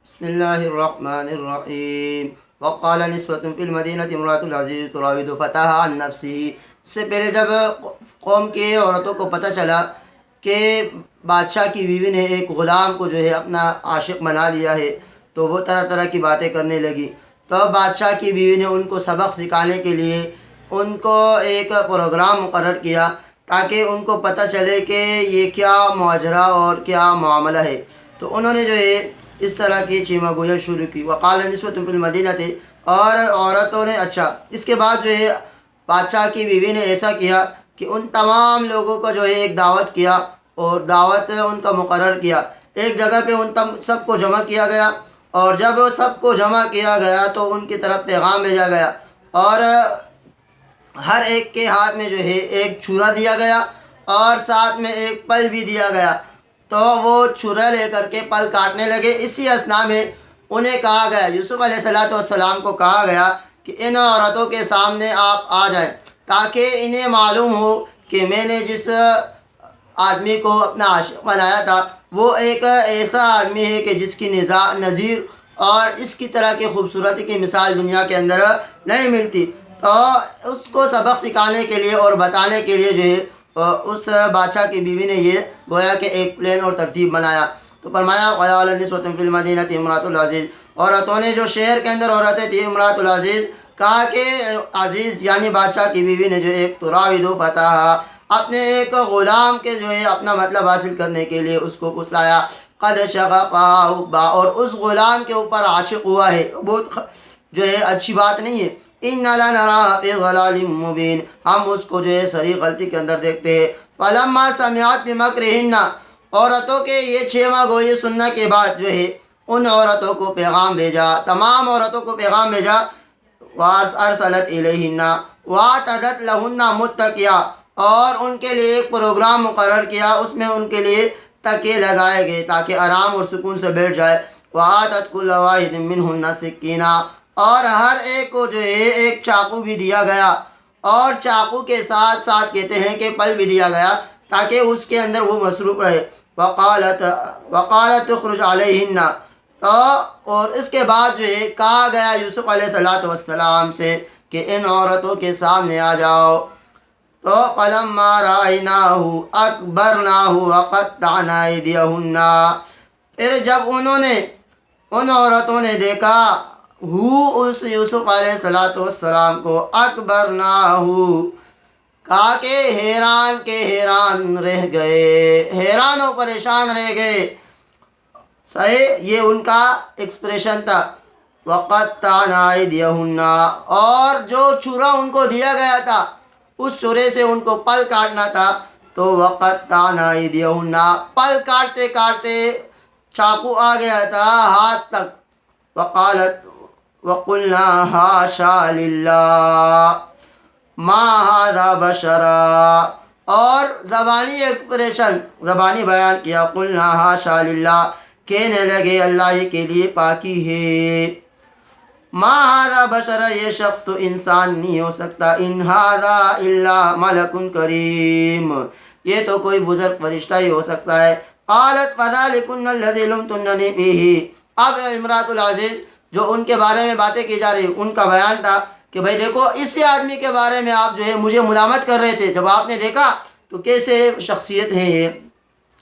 بسم اللہ الرحمن الرحیم وقال نسوة فی المدینة امرأة العزیز تراود فتاها عن نفسه۔ اس سے پہلے جب قوم کی عورتوں کو پتہ چلا کہ بادشاہ کی بیوی نے ایک غلام کو جو ہے اپنا عاشق بنا لیا ہے تو وہ طرح طرح کی باتیں کرنے لگی۔ تو بادشاہ کی بیوی نے ان کو سبق سکھانے کے لیے ان کو ایک پروگرام مقرر کیا تاکہ ان کو پتہ چلے کہ یہ کیا ماجرا اور کیا معاملہ ہے۔ تو انہوں نے جو ہے اس طرح کی چیمہ گویاں شروع کی۔ وقال نسوة فی المدینہ تھے، اور عورتوں نے اس کے بعد جو ہے بادشاہ کی بیوی نے ایسا کیا کہ ان تمام لوگوں کو جو ہے ایک دعوت کیا اور دعوت ان کا مقرر کیا۔ ایک جگہ پہ ان سب کو جمع کیا گیا، اور جب سب کو جمع کیا گیا تو ان کی طرف پیغام بھیجا گیا، اور ہر ایک کے ہاتھ میں جو ہے ایک چھرا دیا گیا اور ساتھ میں ایک پل بھی دیا گیا۔ تو وہ چھرا لے کر کے پل کاٹنے لگے۔ اسی اثناء میں انہیں کہا گیا، یوسف علیہ السلام کو کہا گیا کہ ان عورتوں کے سامنے آپ آ جائیں تاکہ انہیں معلوم ہو کہ میں نے جس آدمی کو اپنا عاشق بنایا تھا وہ ایک ایسا آدمی ہے کہ جس کی نظیر اور اس کی طرح کی خوبصورتی کی مثال دنیا کے اندر نہیں ملتی۔ تو اس کو سبق سکھانے کے لیے اور بتانے کے لیے جو ہے اس بادشاہ کی بیوی نے یہ گویا کہ ایک پلان اور ترتیب بنایا۔ تو فرمایا قال نسوة فی المدینہ امرأة العزیز، عورتوں نے جو شہر کے اندر عورتیں تھیں امرأة العزیز، کہا کہ عزیز یعنی بادشاہ کی بیوی نے جو ایک تراود فتاها، اپنے ایک غلام کے جو ہے اپنا مطلب حاصل کرنے کے لیے اس کو پسلایا۔ قد شغفها حبا، اور اس غلام کے اوپر عاشق ہوا ہے، بہت جو ہے اچھی بات نہیں ہے۔ اِنَّ لَنَرَاهَا فِي ضَلَالٍ مُّبِينٍ، ہم اس کو جو ہے صریح غلطی کے اندر دیکھتے ہیں۔ فَلَمَّا سَمِعَتْ بِمَكْرِهِنَّ، عورتوں کے یہ چیمہ گوئی سننے کے بعد جو ہے ان عورتوں کو پیغام بھیجا، تمام عورتوں کو پیغام بھیجا۔ وَأَرْسَلَتْ إِلَيْهِنَّ وَأَعْتَدَتْ لَهُنَّ مُتَّكِئًا، اور ان کے لیے ایک پروگرام مقرر کیا، اس میں ان کے لیے تکیے لگائے گئے تاکہ آرام اور سکون سے بیٹھ جائے۔ وَآتَتْ كُلَّ وَاحِدٍ مِّنْهُنَّ سِكِّينًا، اور ہر ایک کو جو ہے ایک چاقو بھی دیا گیا، اور چاقو کے ساتھ ساتھ کہتے ہیں کہ پل بھی دیا گیا تاکہ اس کے اندر وہ مصروف رہے۔ وقالت اخرج علیہن، اور اس کے بعد جو ہے کہا گیا یوسف علیہ السلام سے کہ ان عورتوں کے سامنے آ جاؤ۔ تو فلما رأیناہ اکبرناہ وقطعنا ایدیہن، پھر جب ان عورتوں نے دیکھا اس یوسف علیہ السلام کو، اکبرناہ، کہا کہ حیران کے حیران رہ گئے، حیران و پریشان رہ گئے۔ صحیح، یہ ان کا ایکسپریشن تھا۔ وقطعنا ایدیہن، اور جو چھرا ان کو دیا گیا تھا اس چھرے سے ان کو پل کاٹنا تھا، تو وقطعنا ایدیہن، پل کاٹتے کاٹتے چاقو آ گیا تھا ہاتھ تک۔ وقلنا حاشا للہ ما ھذا بشرا، اور زبانی ایکسپریشن، زبانی بیان کیا، قلنا حاشا للہ، کہنے لگے اللہ ہی کے لیے پاکی ہے۔ ما ھذا بشرا، یہ شخص تو انسان نہیں ہو سکتا، ان ھذا الا ملک کریم، یہ تو کوئی بزرگ فرشتہ ہی ہو سکتا ہے۔ قالت فذلکن الذی لمتننی فیہ، اب امرأۃ العزیز جو ان کے بارے میں باتیں کی جا رہی، ان کا بیان تھا کہ بھئی دیکھو اسی آدمی کے بارے میں آپ جو ہے مجھے ملامت کر رہے تھے، جب آپ نے دیکھا تو کیسے شخصیت ہے یہ۔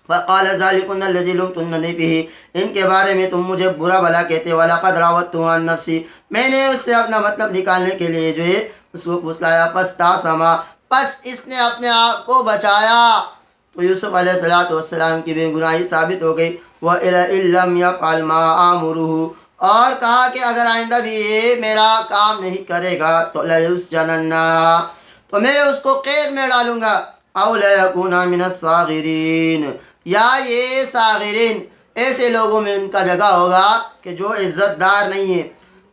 فقال ذلکن الذی لمتننی فیہ، ان کے بارے میں تم مجھے برا بھلا کہتے، وَلَقَدْ رَاوَدتُّهُ عَن نَفْسِهِ، میں نے اس سے اپنا مطلب نکالنے کے لیے جو ہے اس کو پھسلایا، فَاسْتَعْصَمَ، پس اس نے اپنے آپ کو بچایا۔ تو یوسف علیہ السلام کی بے گناہی ثابت ہو گئی۔ وَإِن لَّمْ يَفْعَلْ مَا آمُرُهُ، اور کہا کہ اگر آئندہ بھی یہ میرا کام نہیں کرے گا تو لَيُسْجَنَنَّ، تو میں اس کو قید میں ڈالوں گا، أَوْ لَيَكُونَ مِنَ الصَّاغِرِينَ، یا یہ صاغرین ایسے لوگوں میں ان کا جگہ ہوگا کہ جو عزت دار نہیں ہے۔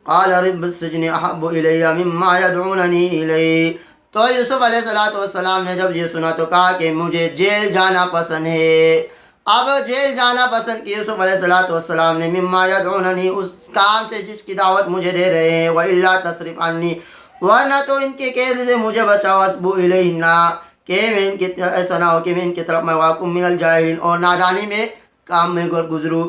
قال رب السجن احب الی مما یدعوننی الیہ، تو یوسف علیہ السلام نے جب یہ سنا تو کہا کہ مجھے جیل جانا پسند ہے۔ اب جیل جانا پسند کی یوسف علیہ السلام نے، مما یدعوننی، اس کام سے جس کی دعوت مجھے دے رہے ہیں، وَإِلَّا تَصْرِفْ عَنِّی، ورنہ تو ان کے قید سے مجھے بچاؤ، اصبو الیہن، کہ میں ان کی ایسا نہ ہو کہ میں ان کی طرف میں واقع من الجاہلین، اور نادانی میں کام میں گزروں۔